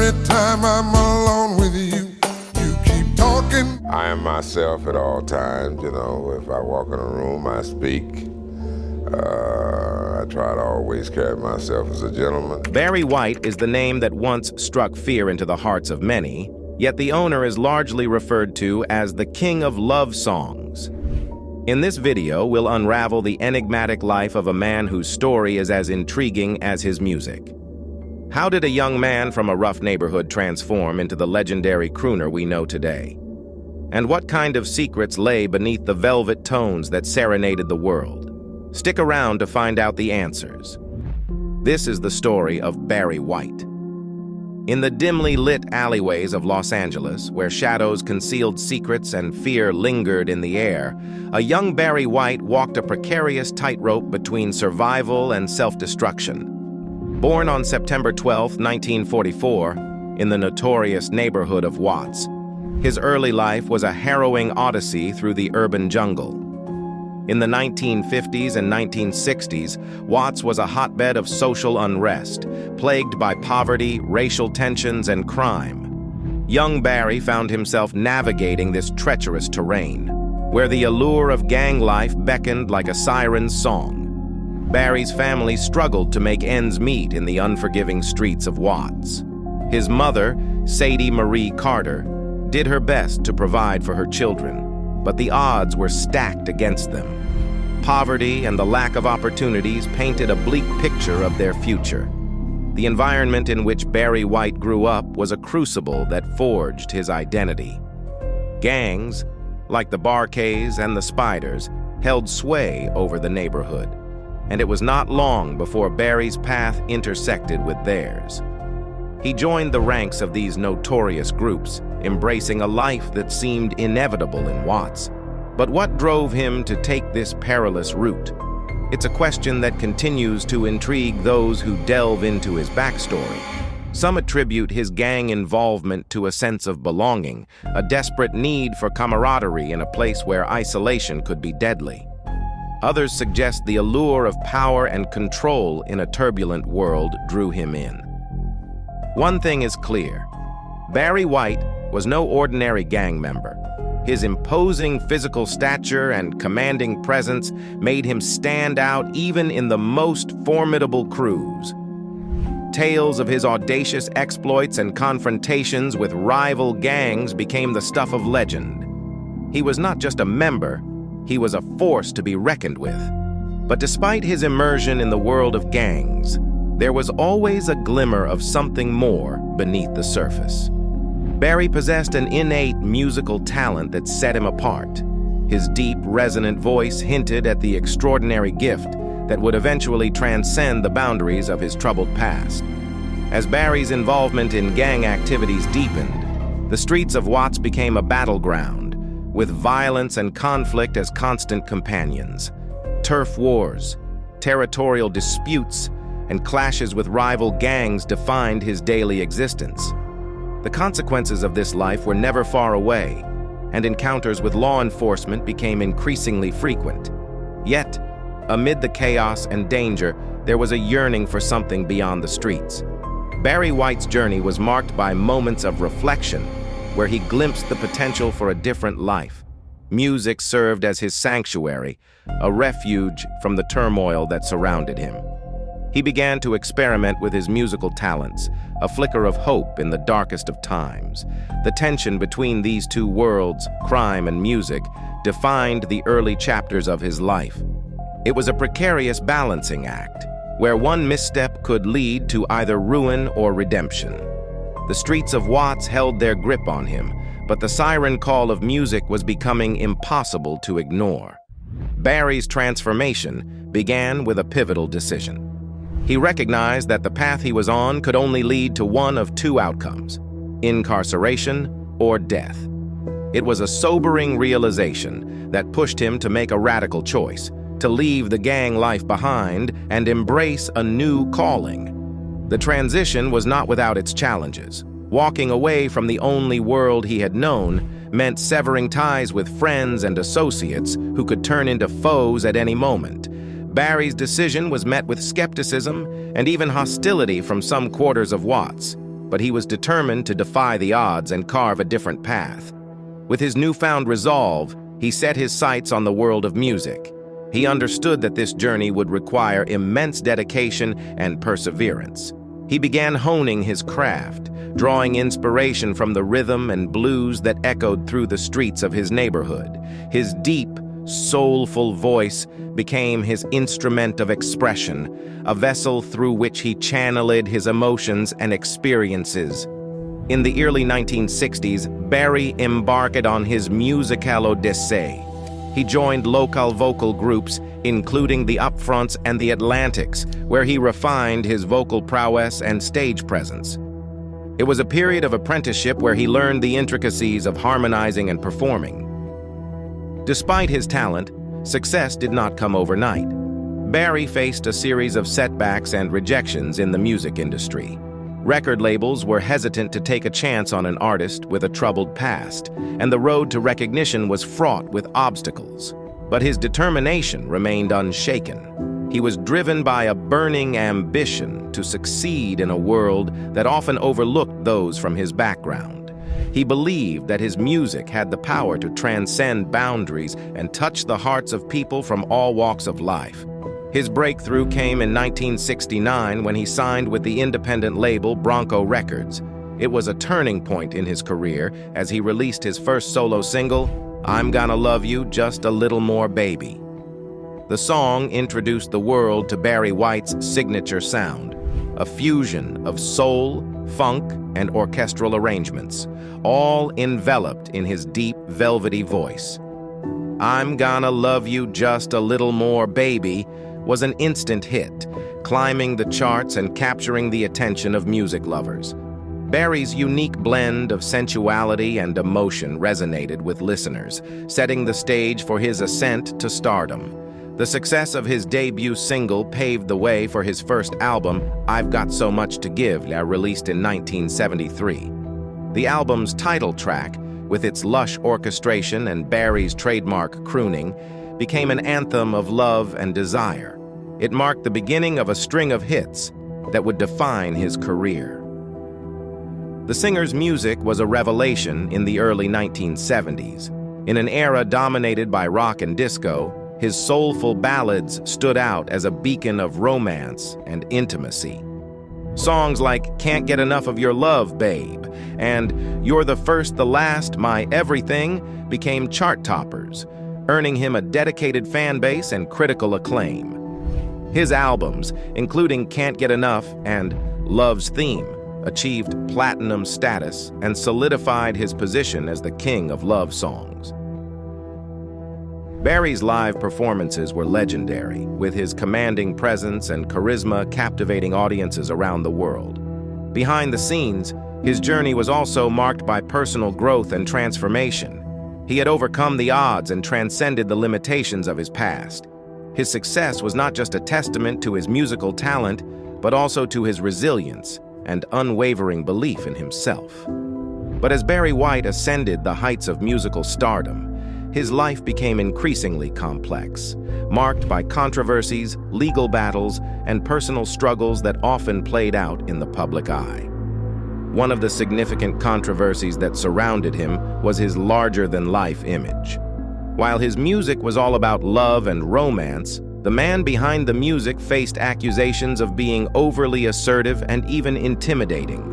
Anytime I'm alone with you, you keep talking. I am myself at all times, you know. If I walk in a room, I speak. I try to always carry myself as a gentleman. Barry White is the name that once struck fear into the hearts of many, yet the owner is largely referred to as the king of love songs. In this video, we'll unravel the enigmatic life of a man whose story is as intriguing as his music. How did a young man from a rough neighborhood transform into the legendary crooner we know today? And what kind of secrets lay beneath the velvet tones that serenaded the world? Stick around to find out the answers. This is the story of Barry White. In the dimly lit alleyways of Los Angeles, where shadows concealed secrets and fear lingered in the air, a young Barry White walked a precarious tightrope between survival and self-destruction. Born on September 12, 1944, in the notorious neighborhood of Watts, his early life was a harrowing odyssey through the urban jungle. In the 1950s and 1960s, Watts was a hotbed of social unrest, plagued by poverty, racial tensions, and crime. Young Barry found himself navigating this treacherous terrain, where the allure of gang life beckoned like a siren's song. Barry's family struggled to make ends meet in the unforgiving streets of Watts. His mother, Sadie Marie Carter, did her best to provide for her children, but the odds were stacked against them. Poverty and the lack of opportunities painted a bleak picture of their future. The environment in which Barry White grew up was a crucible that forged his identity. Gangs, like the Bar-Kays and the Spiders, held sway over the neighborhood, and it was not long before Barry's path intersected with theirs. He joined the ranks of these notorious groups, embracing a life that seemed inevitable in Watts. But what drove him to take this perilous route? It's a question that continues to intrigue those who delve into his backstory. Some attribute his gang involvement to a sense of belonging, a desperate need for camaraderie in a place where isolation could be deadly. Others suggest the allure of power and control in a turbulent world drew him in. One thing is clear: Barry White was no ordinary gang member. His imposing physical stature and commanding presence made him stand out even in the most formidable crews. Tales of his audacious exploits and confrontations with rival gangs became the stuff of legend. He was not just a member, he was a force to be reckoned with. But despite his immersion in the world of gangs, there was always a glimmer of something more beneath the surface. Barry possessed an innate musical talent that set him apart. His deep, resonant voice hinted at the extraordinary gift that would eventually transcend the boundaries of his troubled past. As Barry's involvement in gang activities deepened, the streets of Watts became a battleground, with violence and conflict as constant companions. Turf wars, territorial disputes, and clashes with rival gangs defined his daily existence. The consequences of this life were never far away, and encounters with law enforcement became increasingly frequent. Yet, amid the chaos and danger, there was a yearning for something beyond the streets. Barry White's journey was marked by moments of reflection, where he glimpsed the potential for a different life. Music served as his sanctuary, a refuge from the turmoil that surrounded him. He began to experiment with his musical talents, a flicker of hope in the darkest of times. The tension between these two worlds, crime and music, defined the early chapters of his life. It was a precarious balancing act, where one misstep could lead to either ruin or redemption. The streets of Watts held their grip on him, but the siren call of music was becoming impossible to ignore. Barry's transformation began with a pivotal decision. He recognized that the path he was on could only lead to one of two outcomes: incarceration or death. It was a sobering realization that pushed him to make a radical choice, to leave the gang life behind and embrace a new calling. The transition was not without its challenges. Walking away from the only world he had known meant severing ties with friends and associates who could turn into foes at any moment. Barry's decision was met with skepticism and even hostility from some quarters of Watts. but he was determined to defy the odds and carve a different path. With his newfound resolve, he set his sights on the world of music. He understood that this journey would require immense dedication and perseverance. He began honing his craft, drawing inspiration from the rhythm and blues that echoed through the streets of his neighborhood. His deep, soulful voice became his instrument of expression, a vessel through which he channeled his emotions and experiences. In the early 1960s, Barry embarked on his musical odyssey. He joined local vocal groups, including the Upfronts and the Atlantics, where he refined his vocal prowess and stage presence. It was a period of apprenticeship where he learned the intricacies of harmonizing and performing. Despite his talent, success did not come overnight. Barry faced a series of setbacks and rejections in the music industry. Record labels were hesitant to take a chance on an artist with a troubled past, and the road to recognition was fraught with obstacles. But his determination remained unshaken. He was driven by a burning ambition to succeed in a world that often overlooked those from his background. He believed that his music had the power to transcend boundaries and touch the hearts of people from all walks of life. His breakthrough came in 1969 when he signed with the independent label Bronco Records. It was a turning point in his career as he released his first solo single, "I'm Gonna Love You Just a Little More Baby." The song introduced the world to Barry White's signature sound, a fusion of soul, funk, and orchestral arrangements, all enveloped in his deep, velvety voice. "I'm Gonna Love You Just a Little More Baby" was an instant hit, climbing the charts and capturing the attention of music lovers. Barry's unique blend of sensuality and emotion resonated with listeners, setting the stage for his ascent to stardom. The success of his debut single paved the way for his first album, I've Got So Much to Give, released in 1973. The album's title track, with its lush orchestration and Barry's trademark crooning, became an anthem of love and desire. It marked the beginning of a string of hits that would define his career. The singer's music was a revelation in the early 1970s. In an era dominated by rock and disco, his soulful ballads stood out as a beacon of romance and intimacy. Songs like "Can't Get Enough of Your Love, Babe" and "You're the First, the Last, My Everything" became chart toppers, earning him a dedicated fan base and critical acclaim. His albums, including "Can't Get Enough" and "Love's Theme," achieved platinum status and solidified his position as the king of love songs. Barry's live performances were legendary, with his commanding presence and charisma captivating audiences around the world. Behind the scenes, his journey was also marked by personal growth and transformation. He had overcome the odds and transcended the limitations of his past. His success was not just a testament to his musical talent, but also to his resilience and unwavering belief in himself. But as Barry White ascended the heights of musical stardom, his life became increasingly complex, marked by controversies, legal battles, and personal struggles that often played out in the public eye. One of the significant controversies that surrounded him was his larger-than-life image. While his music was all about love and romance, the man behind the music faced accusations of being overly assertive and even intimidating.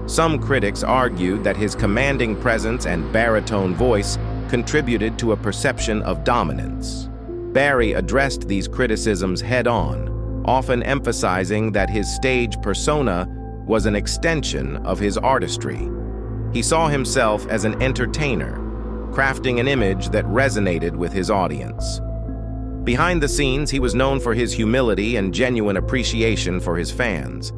Some critics argued that his commanding presence and baritone voice contributed to a perception of dominance. Barry addressed these criticisms head-on, often emphasizing that his stage persona was an extension of his artistry. He saw himself as an entertainer, crafting an image that resonated with his audience. Behind the scenes, he was known for his humility and genuine appreciation for his fans.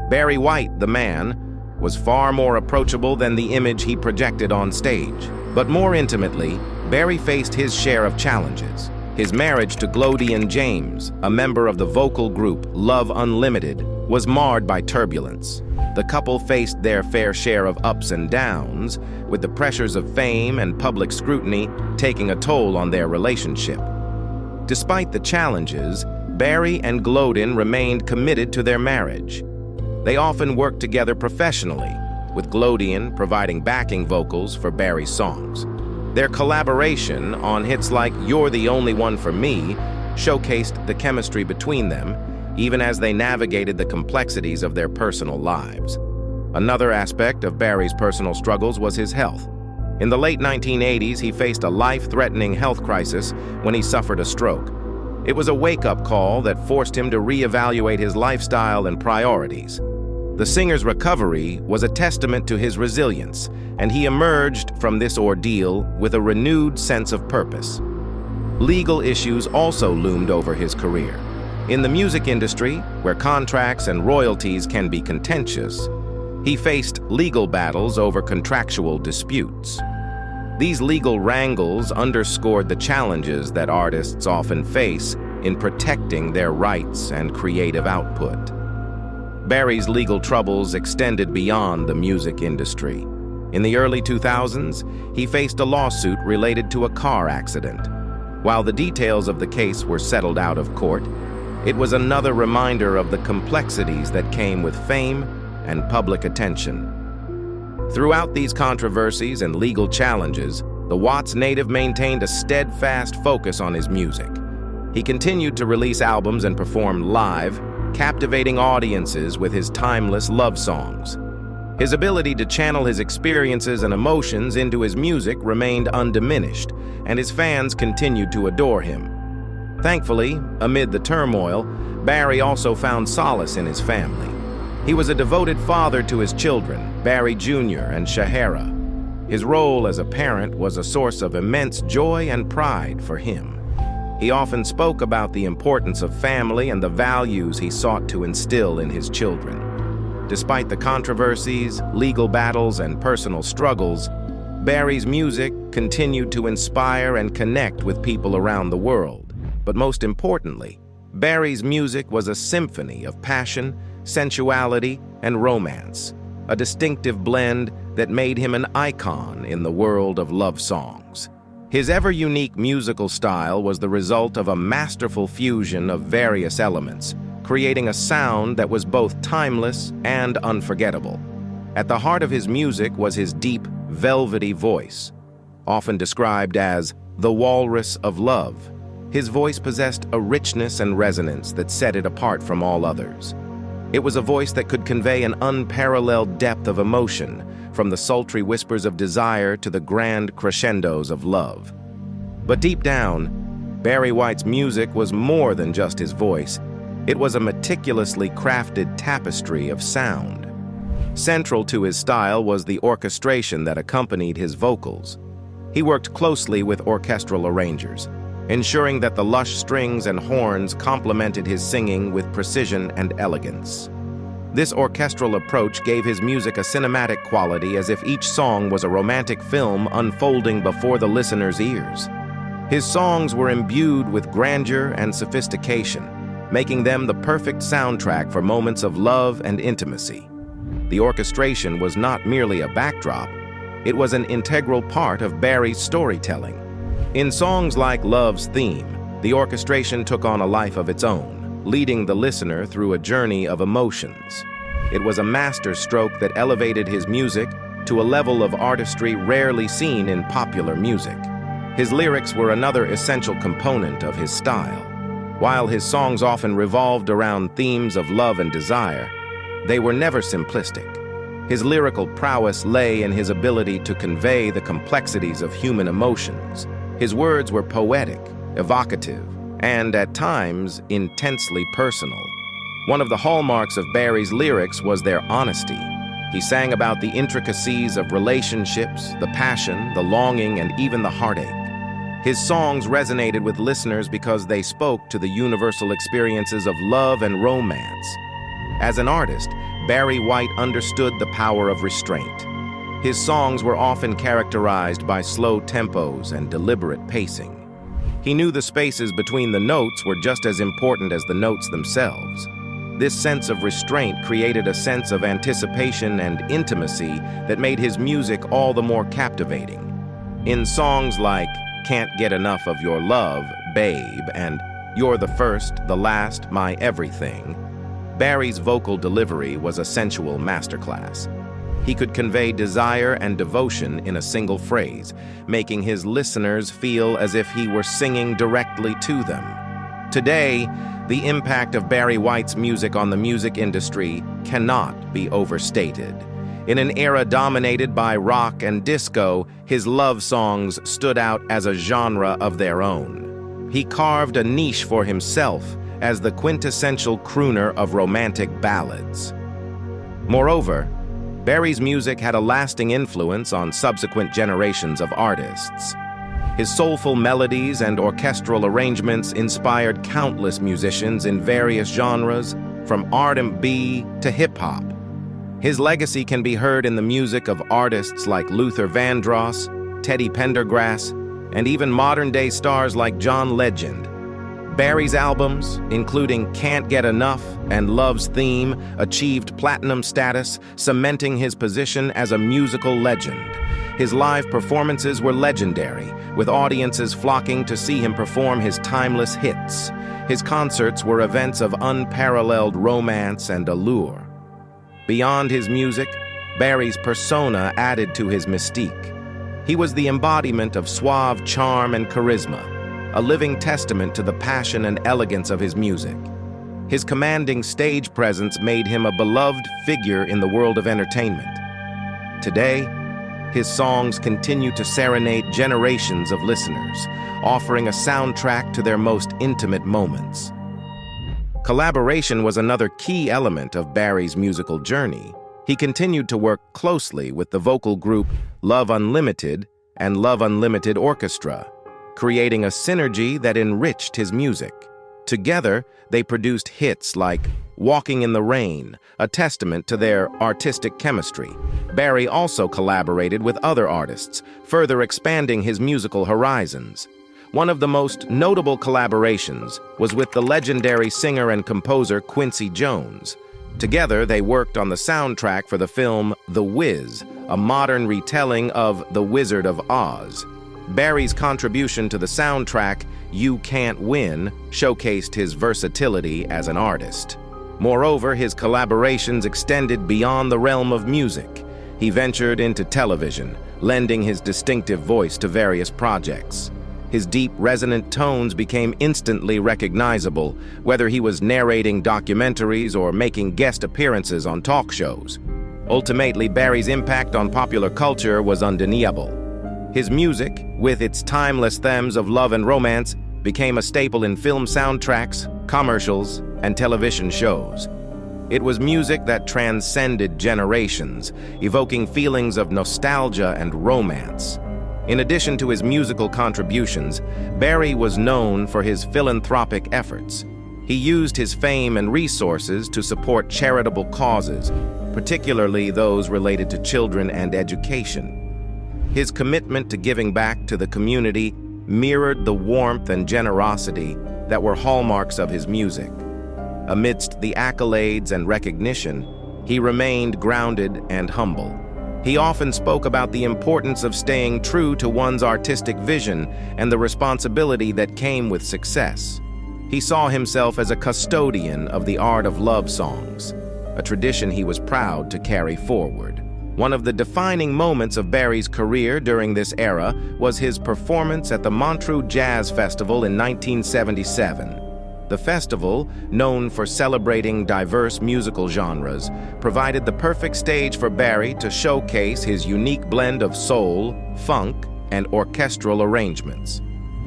Barry White, the man, was far more approachable than the image he projected on stage. But more intimately, Barry faced his share of challenges. His marriage to Glodian James, a member of the vocal group Love Unlimited, was marred by turbulence. The couple faced their fair share of ups and downs, with the pressures of fame and public scrutiny taking a toll on their relationship. Despite the challenges, Barry and Glodian remained committed to their marriage. They often worked together professionally, with Glodian providing backing vocals for Barry's songs. Their collaboration on hits like You're the Only One for Me showcased the chemistry between them, even as they navigated the complexities of their personal lives. Another aspect of Barry's personal struggles was his health. In the late 1980s, he faced a life-threatening health crisis when he suffered a stroke. It was a wake-up call that forced him to reevaluate his lifestyle and priorities. The singer's recovery was a testament to his resilience, and he emerged from this ordeal with a renewed sense of purpose. Legal issues also loomed over his career. In the music industry, where contracts and royalties can be contentious, he faced legal battles over contractual disputes. These legal wrangles underscored the challenges that artists often face in protecting their rights and creative output. Barry's legal troubles extended beyond the music industry. In the early 2000s, he faced a lawsuit related to a car accident. While the details of the case were settled out of court, it was another reminder of the complexities that came with fame and public attention. Throughout these controversies and legal challenges, the Watts native maintained a steadfast focus on his music. He continued to release albums and perform live, captivating audiences with his timeless love songs. His ability to channel his experiences and emotions into his music remained undiminished, and his fans continued to adore him. Thankfully, amid the turmoil, Barry also found solace in his family. He was a devoted father to his children, Barry Jr. and Shahara. His role as a parent was a source of immense joy and pride for him. He often spoke about the importance of family and the values he sought to instill in his children. Despite the controversies, legal battles, and personal struggles, Barry's music continued to inspire and connect with people around the world. But most importantly, Barry's music was a symphony of passion, sensuality, and romance, a distinctive blend that made him an icon in the world of love songs. His ever-unique musical style was the result of a masterful fusion of various elements, creating a sound that was both timeless and unforgettable. At the heart of his music was his deep, velvety voice, often described as the walrus of love. His voice possessed a richness and resonance that set it apart from all others. It was a voice that could convey an unparalleled depth of emotion, from the sultry whispers of desire to the grand crescendos of love. But deep down, Barry White's music was more than just his voice. It was a meticulously crafted tapestry of sound. Central to his style was the orchestration that accompanied his vocals. He worked closely with orchestral arrangers, ensuring that the lush strings and horns complemented his singing with precision and elegance. This orchestral approach gave his music a cinematic quality, as if each song was a romantic film unfolding before the listener's ears. His songs were imbued with grandeur and sophistication, making them the perfect soundtrack for moments of love and intimacy. The orchestration was not merely a backdrop, it was an integral part of Barry's storytelling. In songs like Love's Theme, the orchestration took on a life of its own, leading the listener through a journey of emotions. It was a masterstroke that elevated his music to a level of artistry rarely seen in popular music. His lyrics were another essential component of his style. While his songs often revolved around themes of love and desire, they were never simplistic. His lyrical prowess lay in his ability to convey the complexities of human emotions. His words were poetic, evocative, and at times intensely personal. One of the hallmarks of Barry's lyrics was their honesty. He sang about the intricacies of relationships, the passion, the longing, and even the heartache. His songs resonated with listeners because they spoke to the universal experiences of love and romance. As an artist, Barry White understood the power of restraint. His songs were often characterized by slow tempos and deliberate pacing. He knew the spaces between the notes were just as important as the notes themselves. This sense of restraint created a sense of anticipation and intimacy that made his music all the more captivating. In songs like Can't Get Enough of Your Love, Babe, and You're the First, the Last, My Everything, Barry's vocal delivery was a sensual masterclass. He could convey desire and devotion in a single phrase, making his listeners feel as if he were singing directly to them. Today, the impact of Barry White's music on the music industry cannot be overstated. In an era dominated by rock and disco, his love songs stood out as a genre of their own. He carved a niche for himself as the quintessential crooner of romantic ballads. Moreover, Barry's music had a lasting influence on subsequent generations of artists. His soulful melodies and orchestral arrangements inspired countless musicians in various genres, from R&B to hip-hop. His legacy can be heard in the music of artists like Luther Vandross, Teddy Pendergrass, and even modern-day stars like John Legend. Barry's albums, including Can't Get Enough and Love's Theme, achieved platinum status, cementing his position as a musical legend. His live performances were legendary, with audiences flocking to see him perform his timeless hits. His concerts were events of unparalleled romance and allure. Beyond his music, Barry's persona added to his mystique. He was the embodiment of suave charm and charisma, a living testament to the passion and elegance of his music. His commanding stage presence made him a beloved figure in the world of entertainment. Today, his songs continue to serenade generations of listeners, offering a soundtrack to their most intimate moments. Collaboration was another key element of Barry's musical journey. He continued to work closely with the vocal group Love Unlimited and Love Unlimited Orchestra, creating a synergy that enriched his music. Together, they produced hits like Walking in the Rain, a testament to their artistic chemistry. Barry also collaborated with other artists, further expanding his musical horizons. One of the most notable collaborations was with the legendary singer and composer Quincy Jones. Together, they worked on the soundtrack for the film The Wiz, a modern retelling of The Wizard of Oz. Barry's contribution to the soundtrack, You Can't Win, showcased his versatility as an artist. Moreover, his collaborations extended beyond the realm of music. He ventured into television, lending his distinctive voice to various projects. His deep, resonant tones became instantly recognizable, whether he was narrating documentaries or making guest appearances on talk shows. Ultimately, Barry's impact on popular culture was undeniable. His music, with its timeless themes of love and romance, became a staple in film soundtracks, commercials, and television shows. It was music that transcended generations, evoking feelings of nostalgia and romance. In addition to his musical contributions, Barry was known for his philanthropic efforts. He used his fame and resources to support charitable causes, particularly those related to children and education. His commitment to giving back to the community mirrored the warmth and generosity that were hallmarks of his music. Amidst the accolades and recognition, he remained grounded and humble. He often spoke about the importance of staying true to one's artistic vision and the responsibility that came with success. He saw himself as a custodian of the art of love songs, a tradition he was proud to carry forward. One of the defining moments of Barry's career during this era was his performance at the Montreux Jazz Festival in 1977. The festival, known for celebrating diverse musical genres, provided the perfect stage for Barry to showcase his unique blend of soul, funk, and orchestral arrangements.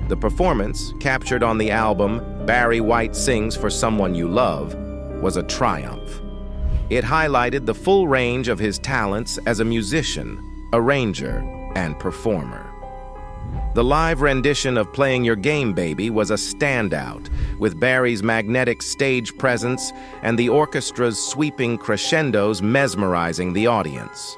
The performance, captured on the album Barry White Sings for Someone You Love, was a triumph. It highlighted the full range of his talents as a musician, arranger, and performer. The live rendition of Playing Your Game, Baby was a standout, with Barry's magnetic stage presence and the orchestra's sweeping crescendos mesmerizing the audience.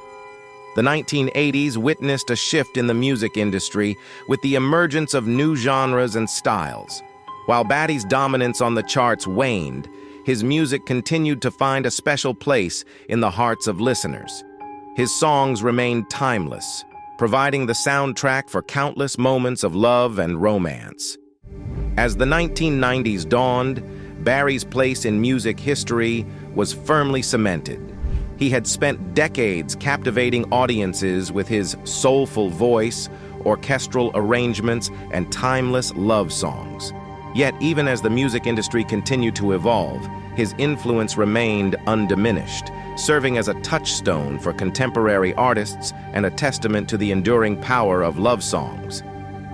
The 1980s witnessed a shift in the music industry with the emergence of new genres and styles. While Barry's dominance on the charts waned, his music continued to find a special place in the hearts of listeners. His songs remained timeless, providing the soundtrack for countless moments of love and romance. As the 1990s dawned, Barry's place in music history was firmly cemented. He had spent decades captivating audiences with his soulful voice, orchestral arrangements, and timeless love songs. Yet, even as the music industry continued to evolve, his influence remained undiminished, serving as a touchstone for contemporary artists and a testament to the enduring power of love songs.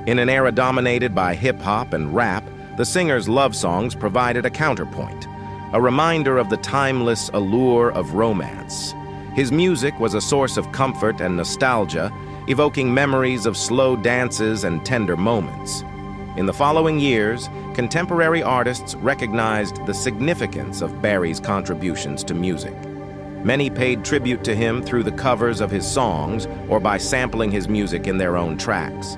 In an era dominated by hip-hop and rap, the singer's love songs provided a counterpoint, a reminder of the timeless allure of romance. His music was a source of comfort and nostalgia, evoking memories of slow dances and tender moments. In the following years, contemporary artists recognized the significance of Barry's contributions to music. Many paid tribute to him through the covers of his songs or by sampling his music in their own tracks.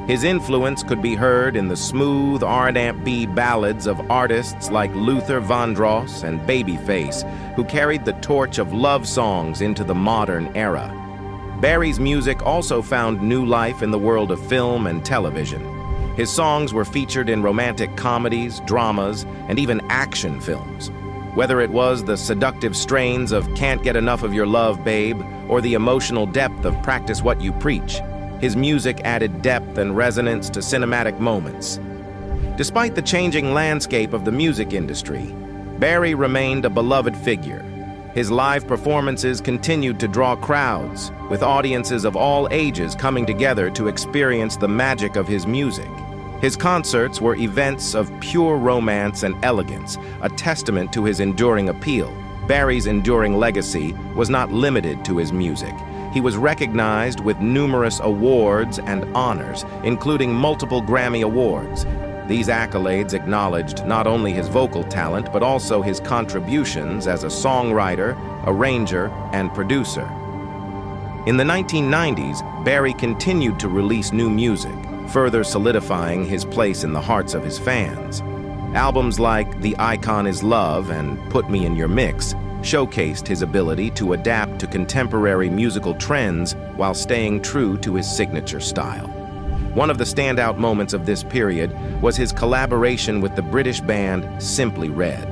His influence could be heard in the smooth R&B ballads of artists like Luther Vandross and Babyface, who carried the torch of love songs into the modern era. Barry's music also found new life in the world of film and television. His songs were featured in romantic comedies, dramas, and even action films. Whether it was the seductive strains of Can't Get Enough of Your Love, Babe, or the emotional depth of Practice What You Preach, his music added depth and resonance to cinematic moments. Despite the changing landscape of the music industry, Barry remained a beloved figure. His live performances continued to draw crowds, with audiences of all ages coming together to experience the magic of his music. His concerts were events of pure romance and elegance, a testament to his enduring appeal. Barry's enduring legacy was not limited to his music. He was recognized with numerous awards and honors, including multiple Grammy Awards. These accolades acknowledged not only his vocal talent, but also his contributions as a songwriter, arranger, and producer. In the 1990s, Barry continued to release new music, further solidifying his place in the hearts of his fans. Albums like The Icon Is Love and Put Me in Your Mix showcased his ability to adapt to contemporary musical trends while staying true to his signature style. One of the standout moments of this period was his collaboration with the British band Simply Red.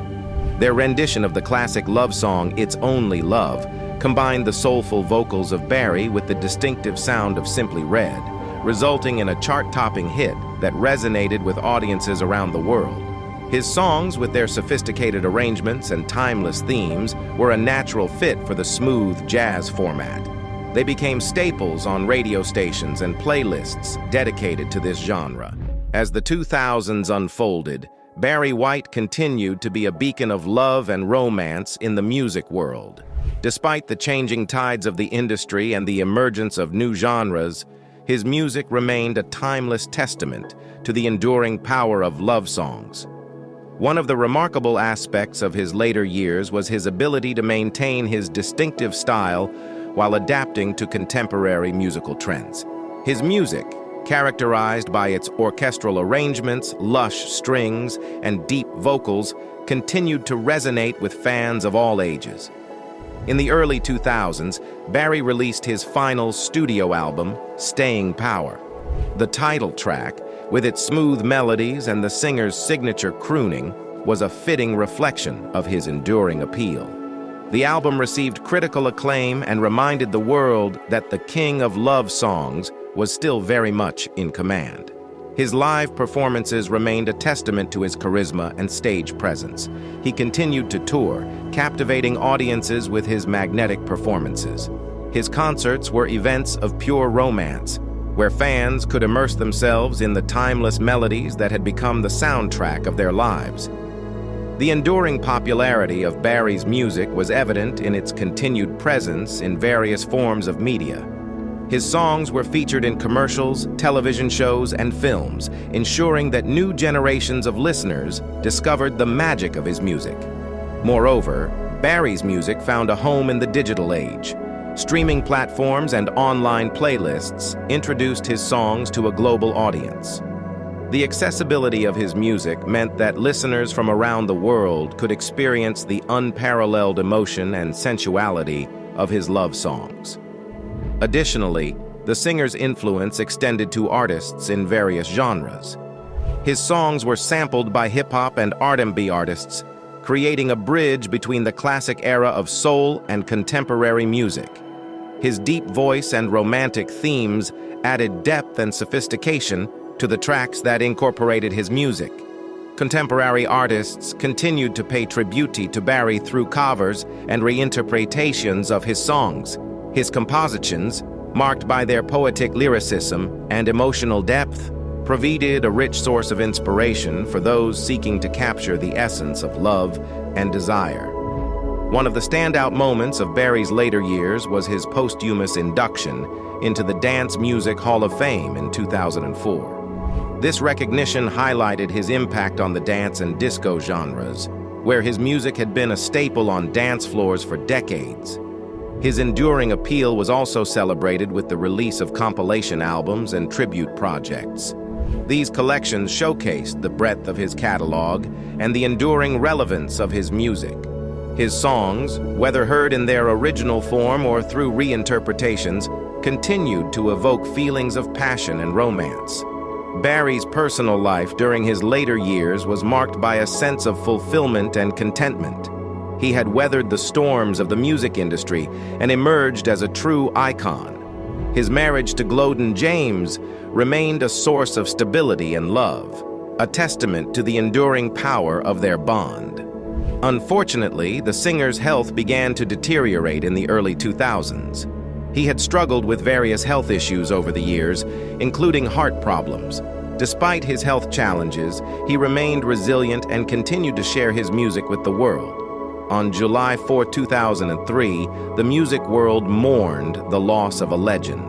Their rendition of the classic love song It's Only Love combined the soulful vocals of Barry with the distinctive sound of Simply Red, resulting in a chart-topping hit that resonated with audiences around the world. His songs, with their sophisticated arrangements and timeless themes, were a natural fit for the smooth jazz format. They became staples on radio stations and playlists dedicated to this genre. As the 2000s unfolded, Barry White continued to be a beacon of love and romance in the music world. Despite the changing tides of the industry and the emergence of new genres, his music remained a timeless testament to the enduring power of love songs. One of the remarkable aspects of his later years was his ability to maintain his distinctive style while adapting to contemporary musical trends. His music, characterized by its orchestral arrangements, lush strings, and deep vocals, continued to resonate with fans of all ages. In the early 2000s, Barry released his final studio album, Staying Power. The title track, with its smooth melodies and the singer's signature crooning, was a fitting reflection of his enduring appeal. The album received critical acclaim and reminded the world that the king of love songs was still very much in command. His live performances remained a testament to his charisma and stage presence. He continued to tour, captivating audiences with his magnetic performances. His concerts were events of pure romance, where fans could immerse themselves in the timeless melodies that had become the soundtrack of their lives. The enduring popularity of Barry's music was evident in its continued presence in various forms of media. His songs were featured in commercials, television shows, and films, ensuring that new generations of listeners discovered the magic of his music. Moreover, Barry's music found a home in the digital age. Streaming platforms and online playlists introduced his songs to a global audience. The accessibility of his music meant that listeners from around the world could experience the unparalleled emotion and sensuality of his love songs. Additionally, the singer's influence extended to artists in various genres. His songs were sampled by hip-hop and R&B artists, creating a bridge between the classic era of soul and contemporary music. His deep voice and romantic themes added depth and sophistication to the tracks that incorporated his music. Contemporary artists continued to pay tribute to Barry through covers and reinterpretations of his songs. His compositions, marked by their poetic lyricism and emotional depth, provided a rich source of inspiration for those seeking to capture the essence of love and desire. One of the standout moments of Barry's later years was his posthumous induction into the Dance Music Hall of Fame in 2004. This recognition highlighted his impact on the dance and disco genres, where his music had been a staple on dance floors for decades. His enduring appeal was also celebrated with the release of compilation albums and tribute projects. These collections showcased the breadth of his catalog and the enduring relevance of his music. His songs, whether heard in their original form or through reinterpretations, continued to evoke feelings of passion and romance. Barry's personal life during his later years was marked by a sense of fulfillment and contentment. He had weathered the storms of the music industry and emerged as a true icon. His marriage to Glowden James remained a source of stability and love, a testament to the enduring power of their bond. Unfortunately, the singer's health began to deteriorate in the early 2000s. He had struggled with various health issues over the years, including heart problems. Despite his health challenges, he remained resilient and continued to share his music with the world. On July 4, 2003, the music world mourned the loss of a legend.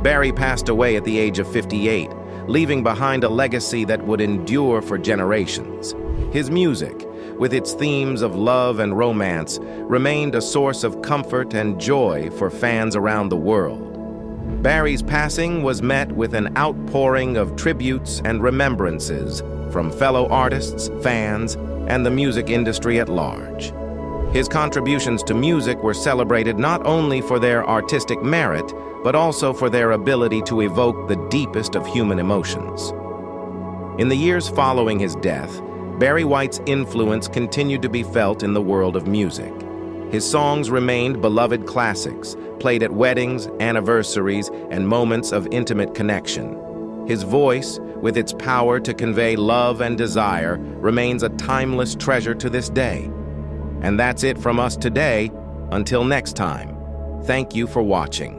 Barry passed away at the age of 58, leaving behind a legacy that would endure for generations. His music, with its themes of love and romance, remained a source of comfort and joy for fans around the world. Barry's passing was met with an outpouring of tributes and remembrances from fellow artists, fans, and the music industry at large. His contributions to music were celebrated not only for their artistic merit, but also for their ability to evoke the deepest of human emotions. In the years following his death, Barry White's influence continued to be felt in the world of music. His songs remained beloved classics, played at weddings, anniversaries, and moments of intimate connection. His voice, with its power to convey love and desire, remains a timeless treasure to this day. And that's it from us today. Until next time, thank you for watching.